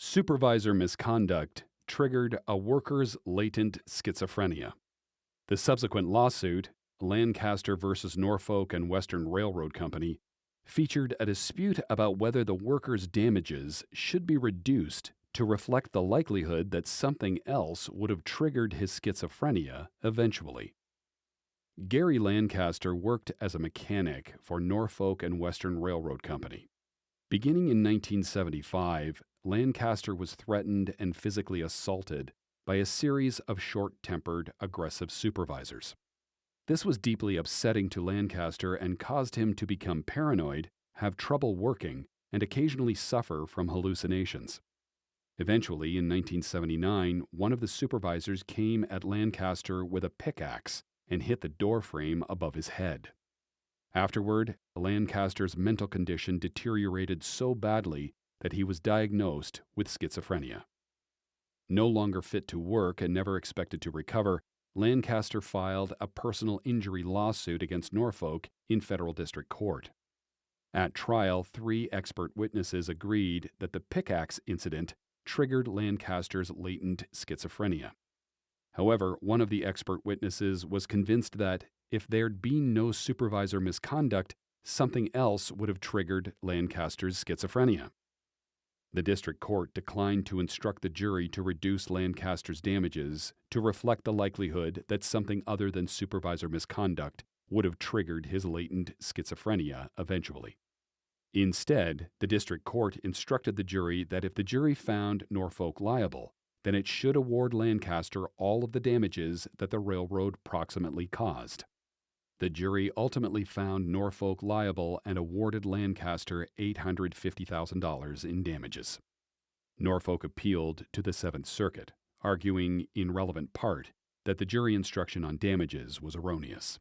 Supervisor misconduct triggered a worker's latent schizophrenia. The subsequent lawsuit, Lancaster versus Norfolk and Western Railroad Company, featured a dispute about whether the worker's damages should be reduced to reflect the likelihood that something else would have triggered his schizophrenia eventually. Gary Lancaster worked as a mechanic for Norfolk and Western Railroad Company. Beginning in 1975, Lancaster was threatened and physically assaulted by a series of short-tempered, aggressive supervisors. This was deeply upsetting to Lancaster and caused him to become paranoid, have trouble working, and occasionally suffer from hallucinations. Eventually, in 1979, one of the supervisors came at Lancaster with a pickaxe and hit the doorframe above his head. Afterward, Lancaster's mental condition deteriorated so badly that he was diagnosed with schizophrenia. No longer fit to work and never expected to recover, Lancaster filed a personal injury lawsuit against Norfolk in federal district court. At trial, 3 expert witnesses agreed that the pickaxe incident triggered Lancaster's latent schizophrenia. However, one of the expert witnesses was convinced that if there'd been no supervisor misconduct, something else would have triggered Lancaster's schizophrenia. The district court declined to instruct the jury to reduce Lancaster's damages to reflect the likelihood that something other than supervisor misconduct would have triggered his latent schizophrenia eventually. Instead, the district court instructed the jury that if the jury found Norfolk liable, then it should award Lancaster all of the damages that the railroad proximately caused. The jury ultimately found Norfolk liable and awarded Lancaster $850,000 in damages. Norfolk appealed to the Seventh Circuit, arguing in relevant part that the jury instruction on damages was erroneous.